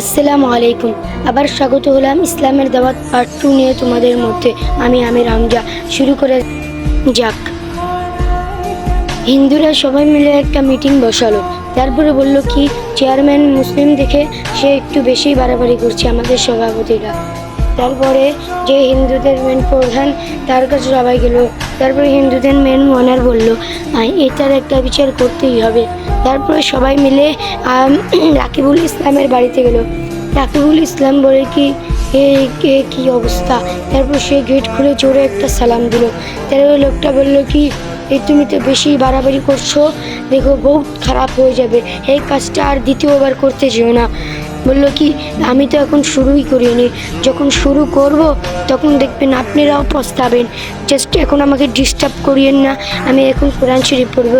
আসসালামু আলাইকুম। আবার স্বাগত হলাম ইসলামের দাওয়াত পার্ট 2 নিয়ে তোমাদের মধ্যে। আমি আমির হামজা। শুরু করে যাক। হিন্দুরা সবাই মিলে একটা মিটিং বসালো। তারপরে বলল কি, চেয়ারম্যান মুসলিম দেখে সে একটু বেশি বাড়াবাড়ি করছে আমাদের সভাপতিরা। তারপরে যে হিন্দুদের মেন প্রধান, তার কাছে সবাই গেল। তারপরে হিন্দুদের মেন মনার বলল, এটার একটা বিচার করতেই হবে। তারপরে সবাই মিলে রাকিবুল ইসলামের বাড়িতে গেল। রাকিবুল ইসলাম বলে কি, কি অবস্থা। তারপর সে গেট খুলে জোরে একটা সালাম দিল। তারপরে লোকটা বলল কি, তুমি তো বেশি বাড়াবাড়ি করছো, দেখো বহুত খারাপ হয়ে যাবে, এই কাজটা আর দ্বিতীয়বার করতে যেও না। বললো কি, আমি তো এখন শুরুই করিনি, যখন শুরু করব তখন দেখবেন আপনারাও পস্তাবেন। জাস্ট এখন আমাকে ডিস্টার্ব করিয়েন না, আমি এখন কোরআন শরীফ পড়ব।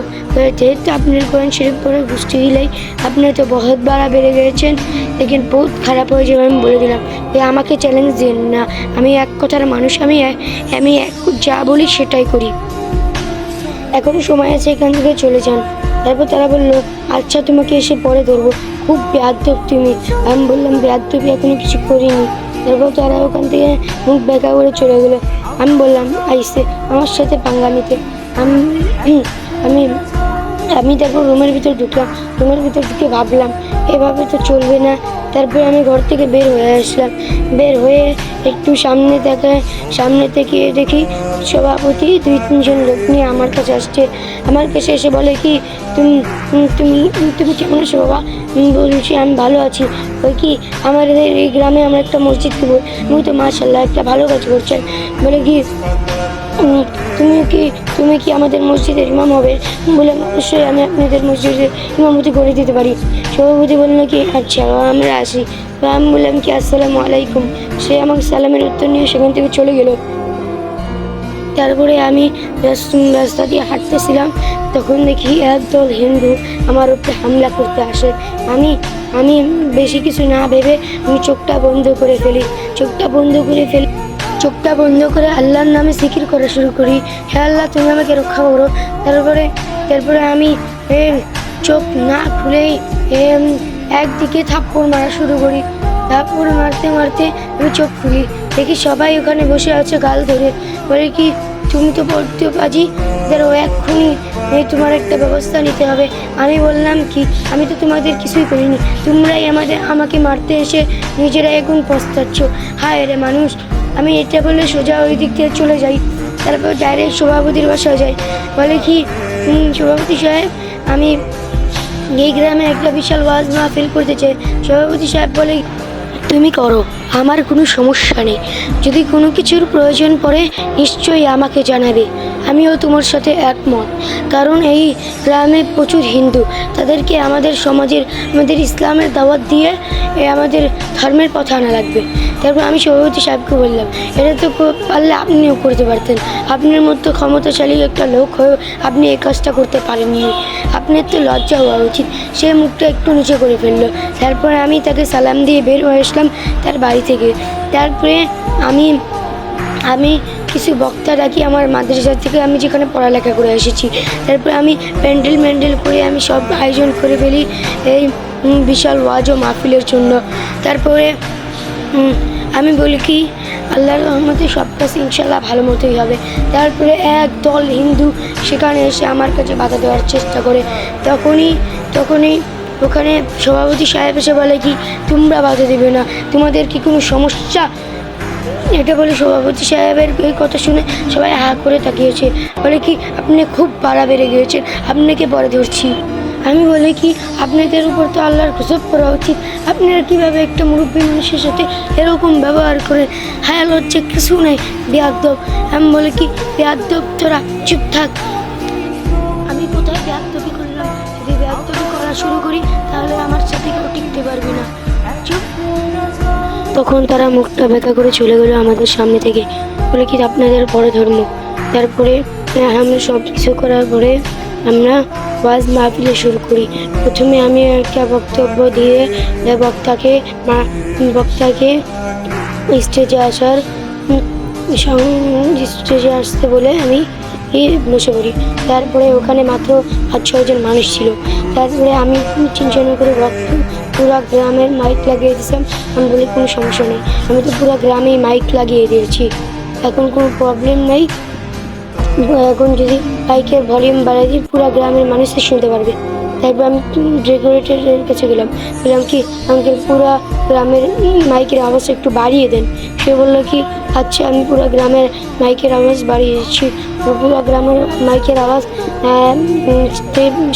যেহেতু আপনার কোরআন শরীফ পড়ে বুঝতে দিলেই আপনার তো বহুত বাড়া বেড়ে গিয়েছেন, লেকিন বহুত খারাপ হয়ে যাবে। আমি বলে দিলাম আমাকে চ্যালেঞ্জ দিন না, আমি এক কথার মানুষ, আমি যা বলি সেটাই করি। এখন সময় আছে, এখান থেকে চলে যান। তারপর তারা বললো, আচ্ছা তোমাকে এসে পরে ধরবো, খুব বেয়াদব তুমি। আমি বললাম, বেয়াদবি এখনো কিছু করিনি। তারপর তারা ওখান থেকে মুখ বেঁকা করে চলে গেলো। আমি বললাম, আইসে আমার সাথে পাঙ্গা নিতে। আমি আমি তারপর রুমের ভিতর ঢুকলাম। রুমের ভিতর ঢুকে ভাবলাম, এভাবে তো চলবে না। তারপরে আমি ঘর থেকে বের হয়ে আসলাম। বের হয়ে একটু সামনে থেকে দেখি সভাপতি 2-3 জন লোক নিয়ে আমার কাছে আসছে। আমার কাছে এসে বলে কি, তুমি তুমি তুমি কেমন আছো বাবা? বলছি, আমি ভালো আছি। ওই কি, আমাদের এই গ্রামে আমরা একটা মসজিদ দেবো, তুমি তো মাশাআল্লাহ একটা ভালো কাজ করছেন। বলে কি, তুমি কি আমাদের মসজিদের ইমাম হবে? বলে, অবশ্যই আমি আপনাদের মসজিদের ইমামতি করে দিতে পারি। সভাপতি বললো কি, আচ্ছা আমরা আসি। আমি বললাম কি, আসসালামু আলাইকুম। সে আমাকে সালামের উত্তর নিয়ে সেখান থেকে চলে গেল। তারপরে আমি রাস্তা দিয়ে হাঁটতেছিলাম, তখন দেখি একদল হিন্দু আমার উপরে হামলা করতে আসে। আমি বেশি কিছু না ভেবে আমি চোখটা বন্ধ করে আল্লাহর নামে জিকির করা শুরু করি। হে আল্লাহ, তুমি আমাকে রক্ষা করো। তারপরে আমি চোখ না খুলেই একদিকে থাপ্পড় মারা শুরু করি। থাপ্পড় মারতে মারতে আমি চোখ খুলি, দেখি সবাই ওখানে বসে আছে গাল ধরে। বলে কি, তুমি তো পড়তে পাজি, এক্ষুনি তোমার একটা ব্যবস্থা নিতে হবে। আমি বললাম কি, আমি তো তোমাদের কিছুই করিনি, তোমরাই আমাকে মারতে এসে নিজেরাই এখন পস্তাচ্ছ। হায় রে মানুষ। আমি এটা বলে সোজা ওই দিক থেকে চলে যাই। তারপর ডাইরেক্ট সভাপতির বাসায় যাই। বলে কি, সভাপতি সাহেব, আমি এই গ্রামে একটা বিশাল ওয়াজ মাহফিল করতে চাই। সভাপতি সাহেব বলে, তুমি করো, আমার কোনো সমস্যা নেই। যদি কোনো কিছুর প্রয়োজন পড়ে নিশ্চয়ই আমাকে জানাবে, আমিও তোমার সাথে একমত। কারণ এই গ্রামে প্রচুর হিন্দু, তাদেরকে আমাদের সমাজের, আমাদের ইসলামের দাওয়াত দিয়ে আমাদের ধর্মের পথে আনা লাগবে। তারপর আমি সভাপতি সাহেবকে বললাম, এটা তো পারলে আপনিও করতে পারতেন, আপনার মতো ক্ষমতাশালী একটা লোক হয়েও আপনি এই কাজটা করতে পারেননি, আপনার তো লজ্জা হওয়া উচিত। সে মুখটা একটু নিচে করে ফেললো। তারপরে আমি তাকে সালাম দিয়ে বের হয়ে আসলাম তার বাড়ি থেকে। তারপরে আমি কিছু বক্তা ডাকি আমার মাদ্রাসা থেকে, আমি যেখানে পড়ালেখা করে এসেছি। তারপরে আমি প্যান্ডেল করে আমি সব আয়োজন করে ফেলি এই বিশাল ওয়াজ ও মাহফিলের জন্য। তারপরে আমি বলি কি, আল্লাহর রহমতে সব কাজ ইনশাল্লাহ ভালো মতোই হবে। তারপরে একদল হিন্দু সেখানে এসে আমার কাছে বাধা দেওয়ার চেষ্টা করে। তখনই ওখানে সভাপতি সাহেব এসে বলে কি, তোমরা বাধা দেবে না, তোমাদের কি কোনো সমস্যা? এটা বলে সভাপতি সাহেবের এই কথা শুনে সবাই হা করে তাকিয়েছে। বলে কি, আপনি খুব বাড়া বেড়ে গিয়েছেন, আপনাকে পরে ধরছি। আমি বলি কি, আপনাদের উপর তো আল্লাহর গজব করা উচিত, আপনারা কীভাবে একটা মুরব্বী মানুষের সাথে এরকম ব্যবহার করেন? হায়া লজ্জা কিছু নেই, বেয়াদব। আমি বলি কি, বেয়াদব তোরা চুপ থাক। আমি কোথায় বেয়াদবি করলাম? যদি বেয়াদবি করা শুরু করি তাহলে আমার সাথে কেউ টিকতে পারবে না। চুপ। তখন তারা মুখটা বেঁকা করে চলে গেলো আমাদের সামনে থেকে। বলে কি, আপনাদের বড় ধর্ম। তারপরে আমরা সব কিছু করার পরে আমরা ওয়াজ মাহফিলে শুরু করি। প্রথমে আমি একটা বক্তব্য দিয়ে বক্তাকে স্টেজে আসতে বলে আমি বসে পড়ি। তারপরে ওখানে মাত্র 5-6 জন মানুষ ছিল। তারপরে আমি 3 জন করে পুরো গ্রামের মাইক লাগিয়ে দিয়েছিলাম। আমি বলি কোনো সমস্যা নেই, আমি তো পুরো গ্রামেই মাইক লাগিয়ে দিয়েছি, এখন কোনো প্রবলেম নেই। এখন যদি মাইকের ভলিউম বাড়াই দিই পুরো গ্রামের মানুষই শুনতে পারবে। তারপর আমি ডেকোরেটরের কাছে গেলাম, বললাম কি আঙ্কেল পুরো গ্রামের মাইকের আওয়াজ একটু বাড়িয়ে দেন। সে বললো কি আচ্ছা, আমি পুরো গ্রামের মাইকের আওয়াজ বাড়িয়ে দিচ্ছি। পুরো গ্রামের মাইকের আওয়াজ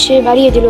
সে বাড়িয়ে দিল।